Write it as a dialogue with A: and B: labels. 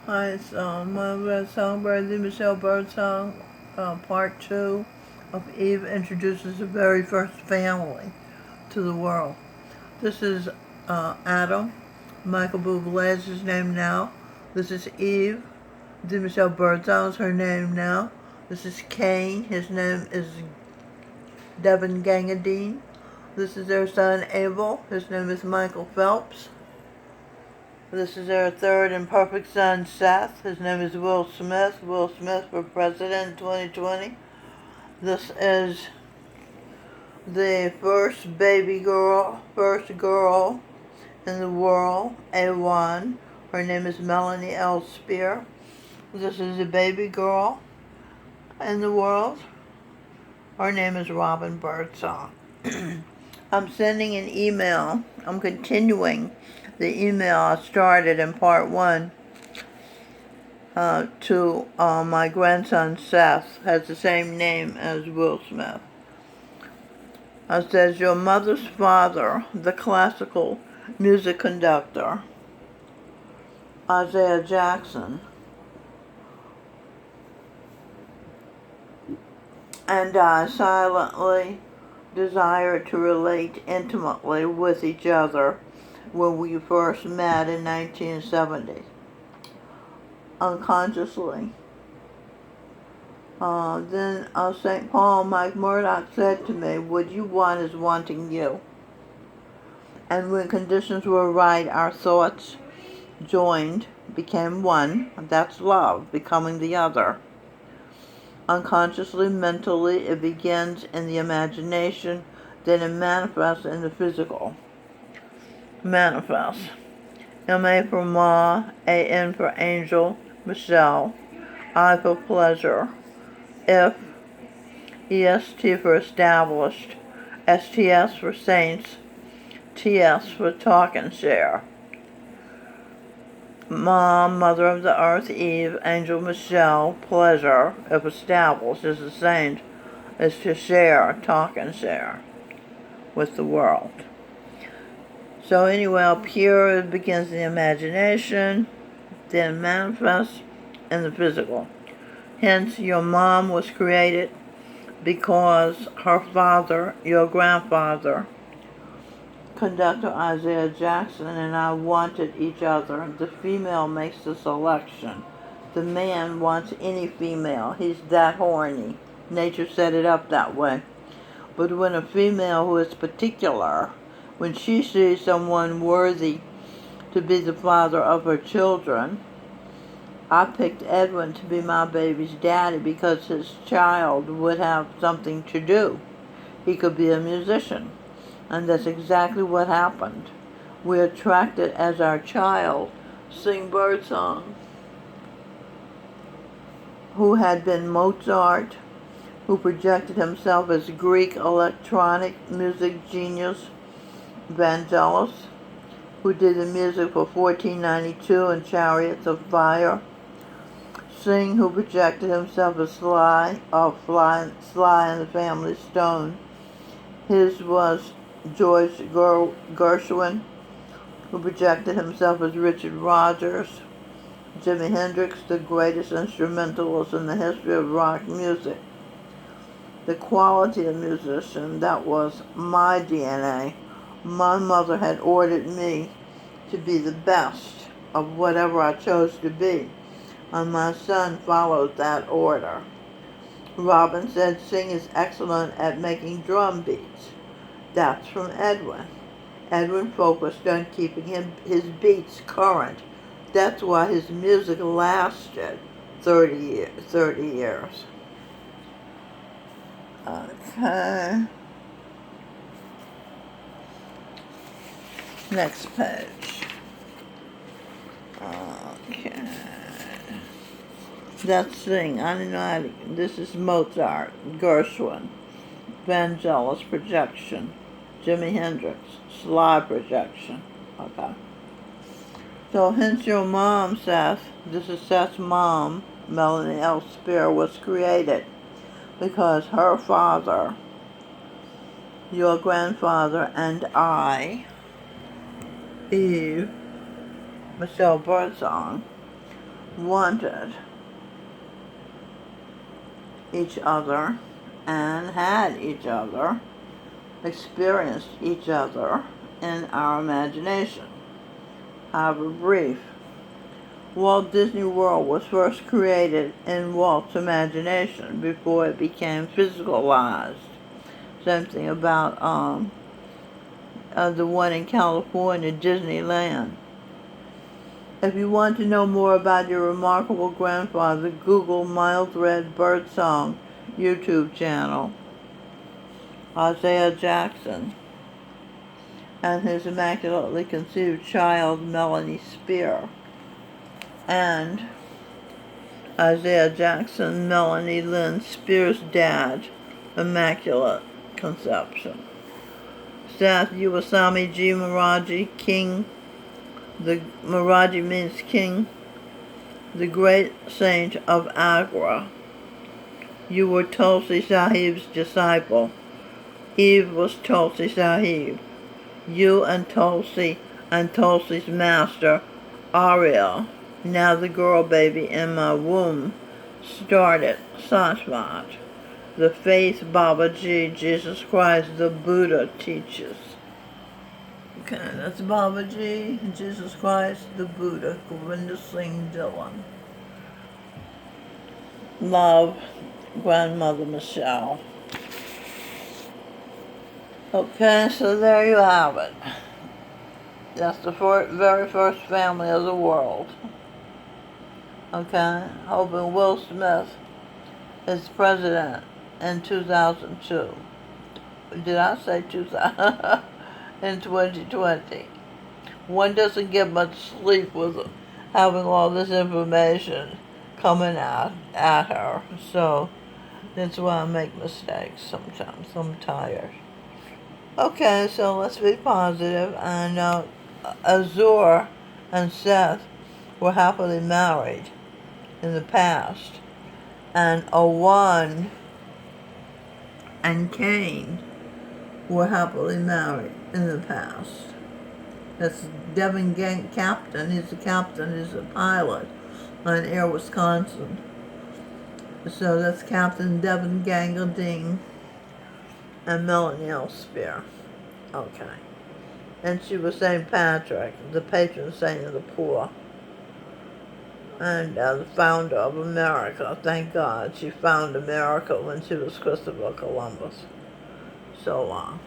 A: Hi, it's my red songbird, the Michelle Birdsong, part two of Eve introduces the very first family to the world. This is Adam. Michael Bublé is his name now. This is Eve. The Michelle Birdsong is her name now. This is Cain. His name is Devin Gangadine. This is their son Abel. His name is Michael Phelps. This is their third and perfect son, Seth. His name is Will Smith. Will Smith for president in 2020. This is the first girl in the world, A1. Her name is Melanie L. Spear. This is a baby girl in the world. Her name is Robin Birdsong. I'm sending an email. I'm continuing the email I started in part one to my grandson Seth. Has the same name as Will Smith. It says, your mother's father, the classical music conductor, Isaiah Jackson, and I silently desired to relate intimately with each other when we first met in 1970. Unconsciously. Then St. Paul, Mike Murdoch said to me, what you want is wanting you. And when conditions were right, our thoughts joined, became one. That's love, becoming the other. Unconsciously, mentally, it begins in the imagination, then it manifests in the physical. Manifest. M-A for Ma, A-N for Angel, Michelle, I for Pleasure, If, E-S-T for Established, S-T-S for Saints, T-S for Talk and Share. Mom, Mother of the Earth, Eve, Angel, Michelle, Pleasure, if established, is the saint, is to share, talk and share with the world. So anyway, up here it begins in the imagination, then manifests in the physical. Hence, your mom was created because her father, your grandfather, conductor Isaiah Jackson, and I wanted each other. The female makes the selection. The man wants any female. He's that horny. Nature set it up that way. But when a female who is particular, when she sees someone worthy to be the father of her children, I picked Edwin to be my baby's daddy because his child would have something to do. He could be a musician. And that's exactly what happened. We attracted as our child sing birdsong, who had been Mozart, who projected himself as Greek electronic music genius Vangelis, who did the music for 1492 and Chariots of Fire. Sing, who projected himself as Sly and the Family Stone. His was George Gershwin, who projected himself as Richard Rodgers. Jimi Hendrix, the greatest instrumentalist in the history of rock music. The quality of musician, that was my DNA. My mother had ordered me to be the best of whatever I chose to be, and my son followed that order. Robin said Sing is excellent at making drum beats. That's from Edwin. Edwin focused on keeping his beats current. That's why his music lasted 30 years. Okay. Next page. Okay. That's Sing. I don't know how to, this is Mozart, Gershwin, Vangelis projection, Jimi Hendrix, Sly projection. Okay. So hence your mom, Seth, this is Seth's mom, Melanie L. Spear, was created because her father, your grandfather, and I, Eve, Michelle Birdsong, wanted each other and had each other, experienced each other in our imagination. However brief, Walt Disney World was first created in Walt's imagination before it became physicalized. Same thing about the one in California, Disneyland. If you want to know more about your remarkable grandfather, Google Mildred Birdsong YouTube channel, Isaiah Jackson, and his immaculately conceived child, Melanie Spear, and Isaiah Jackson, Melanie Lynn Spear's dad, Immaculate Conception. Seth Yuasami G. Maharaji, King. The Maharaji means king, the great saint of Agra. You were Tulsi Sahib's disciple. Eve was Tulsi Sahib. You and Tulsi's master, Ariel, now the girl baby in my womb, started Satmat, the faith Babaji, Jesus Christ, the Buddha teaches. Okay, that's Babaji, Jesus Christ, the Buddha, Govinda Singh Dhillon. Love, Grandmother Michelle. Okay, so there you have it. That's the very first family of the world. Okay, hoping Will Smith is president in 2002. Did I say 2000? In 2020. One doesn't get much sleep with having all this information coming out at her. So that's why I make mistakes sometimes. I'm tired. Okay, so let's be positive. And Azur and Seth were happily married in the past. And Owan and Cain were happily married in the past. That's Devin Captain. He's a captain. He's a pilot on Air Wisconsin. So that's Captain Devin Gangadine and Melanie L. Spear. Okay. And she was St. Patrick, the patron saint of the poor. And the founder of America. Thank God she found America when she was Christopher Columbus. So long.